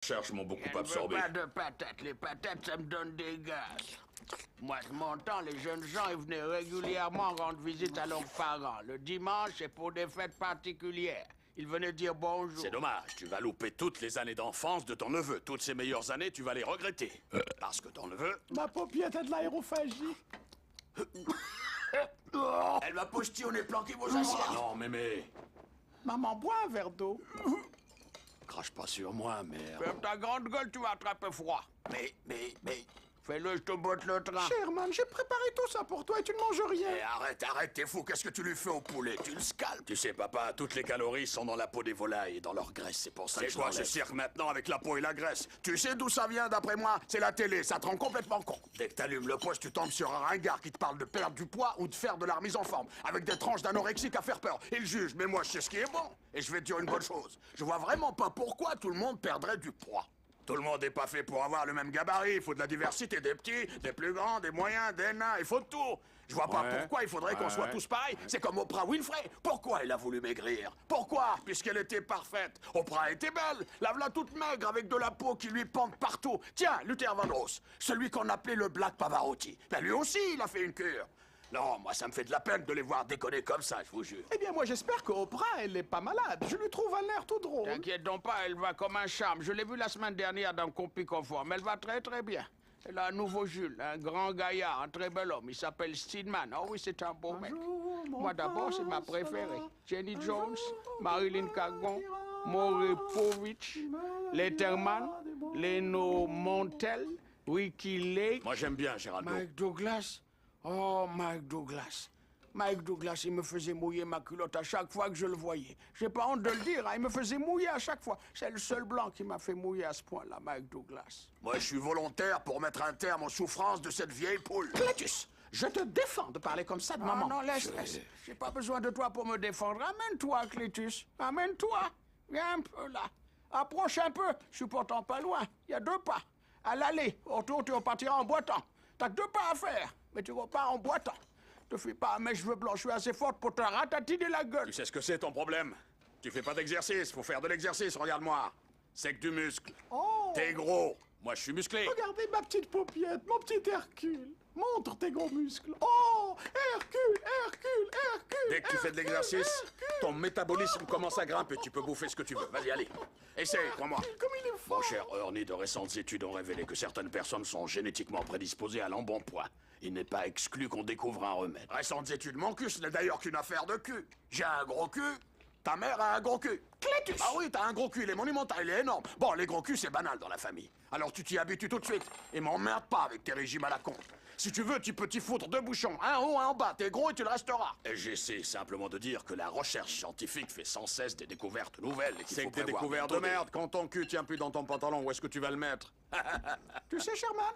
Cherche m'ont beaucoup Je ne veux absorbé. pas de patates. Les patates, ça me donne des gaz. Moi, de mon temps, les jeunes gens, ils venaient régulièrement rendre visite à leurs parents. Le dimanche, c'est pour des fêtes particulières. Ils venaient dire bonjour. C'est dommage, tu vas louper toutes les années d'enfance de ton neveu. Toutes ces meilleures années, tu vas les regretter. Parce que ton neveu... Ma paupiette a de l'aérophagie. Elle m'a postillonné planqué vos assiettes. Non, mémé. Maman, bois un verre d'eau. Crache pas sur moi, merde. Ferme ta grande gueule, tu vas attraper froid. Mais... Fais-le, je te botte le train. Sherman, j'ai préparé tout ça pour toi et tu ne manges rien. Eh, arrête, t'es fou, qu'est-ce que tu lui fais au poulet? Tu le scalpes? Tu sais, papa, toutes les calories sont dans la peau des volailles et dans leur graisse, c'est pour ça que je quoi ce cirque maintenant avec la peau et la graisse? Tu sais d'où ça vient, d'après moi? C'est la télé, ça te rend complètement con. Dès que t'allumes le poste, tu tombes sur un ringard qui te parle de perdre du poids ou de faire de la remise en forme, avec des tranches d'anorexique à faire peur. Il juge, mais moi je sais ce qui est bon. Et je vais te dire une bonne chose, je vois vraiment pas pourquoi tout le monde perdrait du poids. Tout le monde n'est pas fait pour avoir le même gabarit. Il faut de la diversité, des petits, des plus grands, des moyens, des nains. Il faut de tout. Je vois pas pourquoi il faudrait qu'on soit tous pareils. C'est comme Oprah Winfrey. Pourquoi elle a voulu maigrir? Pourquoi? Puisqu'elle était parfaite. Oprah était belle. La voilà toute maigre avec de la peau qui lui pend partout. Tiens, Luther Vandross, celui qu'on appelait le Black Pavarotti. Ben lui aussi, il a fait une cure. Non, moi, ça me fait de la peine de les voir déconner comme ça, je vous jure. Eh bien, moi, j'espère qu'Oprah, elle est pas malade. Je lui trouve un air tout drôle. T'inquiète donc pas, elle va comme un charme. Je l'ai vue la semaine dernière dans Compi Confort, mais elle va très très bien. Elle a un nouveau Jules, un grand gaillard, un très bel homme. Il s'appelle Steedman. Oh oui, c'est un beau mec. Moi d'abord, c'est ma préférée. Jenny Jones, Marilyn Cagon, Maury Povich, Letterman, Leno Montel, Ricky Lake. Moi, j'aime bien Géraldo. Mike Douglas. Oh, Mike Douglas. Mike Douglas, il me faisait mouiller ma culotte à chaque fois que je le voyais. J'ai pas honte de le dire, hein, il me faisait mouiller à chaque fois. C'est le seul blanc qui m'a fait mouiller à ce point-là, Mike Douglas. Moi, je suis volontaire pour mettre un terme aux souffrances de cette vieille poule. Clétus, je te défends de parler comme ça de maman. Non, laisse. J'ai pas besoin de toi pour me défendre. Amène-toi, Clétus. Amène-toi. Viens un peu là. Approche un peu. Je suis pourtant pas loin. Il y a 2 pas. À l'aller, autour, tu repartiras en boitant. T'as que 2 pas à faire, mais tu repars en boitant. Te fuis pas à mes cheveux blancs, je suis assez forte pour te ratatiner la gueule. Tu sais ce que c'est ton problème? Tu fais pas d'exercice, faut faire de l'exercice, regarde-moi. C'est que du muscle. Oh. T'es gros. Moi, je suis musclé. Regardez ma petite paupiette, mon petit Hercule. Montre tes gros muscles. Oh, Hercule, Hercule, Hercule. Dès que tu fais de l'exercice, ton métabolisme commence à grimper. Tu peux bouffer ce que tu veux. Vas-y, allez. Essaye, crois-moi. Comme il est fort. Mon cher Ernie, de récentes études ont révélé que certaines personnes sont génétiquement prédisposées à l'embonpoint. Il n'est pas exclu qu'on découvre un remède. Récentes études, mon cul, ce n'est d'ailleurs qu'une affaire de cul. J'ai un gros cul, ta mère a un gros cul. Clétus. Ah oui, t'as un gros cul, il est monumental, il est énorme. Bon, les gros culs, c'est banal dans la famille. Alors tu t'y habitues tout de suite. Et m'emmerde pas avec tes régimes à la con. Si tu veux, tu peux t'y foutre 2 bouchons, un en haut, un en bas. T'es gros et tu le resteras. Et j'essaie simplement de dire que la recherche scientifique fait sans cesse des découvertes nouvelles. C'est que des découvertes de merde. Quand ton cul tient plus dans ton pantalon, où est-ce que tu vas le mettre? Tu sais, Sherman,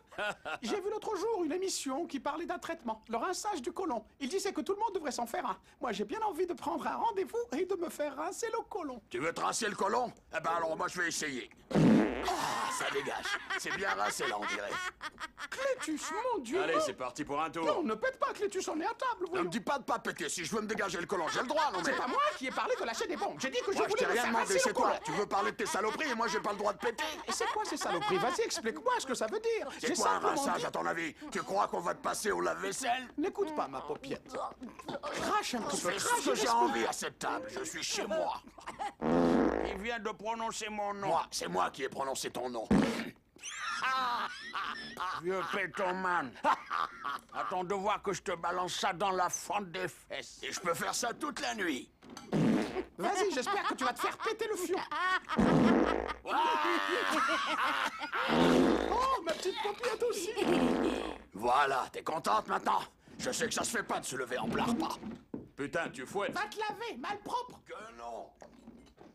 j'ai vu l'autre jour une émission qui parlait d'un traitement, le rinçage du côlon. Il disait que tout le monde devrait s'en faire un. Moi, j'ai bien envie de prendre un rendez-vous et de me faire rincer le côlon. Tu veux te rincer le côlon? Eh ben alors moi je vais essayer. Ah, ça dégage. C'est bien rincé là, on dirait. Clétus, mon Dieu. Allez, c'est parti pour un tour. Non, ne pète pas, Clétus, on est à table. Ne voyons. me dis pas de pas péter. Si je veux me dégager le côlon, j'ai le droit, non mais... C'est pas moi qui ai parlé de lâcher des bombes. J'ai dit que je Moi, je voulais t'ai me rien faire demandé, rincer c'est le côlon. toi. Tu veux parler de tes saloperies et moi j'ai pas le droit de péter? Et c'est quoi ces saloperies? Vas-y, explique-moi ce que ça veut dire. C'est J'ai quoi un simplement rinçage dit- à ton avis? Tu crois qu'on va te passer au lave-vaisselle? N'écoute pas ma paupiette. Crache un petit Je peu, fais crache ce que et j'ai respire. envie à cette table. Je suis chez moi. Il vient de prononcer mon nom. Moi, c'est moi qui ai prononcé ton nom. Vieux pétoman. Attends de voir que je te balance ça dans la fente des fesses. Et je peux faire ça toute la nuit. Vas-y, j'espère que tu vas te faire péter le fion. Oh, ma petite paupiette aussi. Voilà, t'es contente maintenant? Je sais que ça se fait pas de se lever en plein repas. Putain, tu fouettes. Va te laver, malpropre. Que non.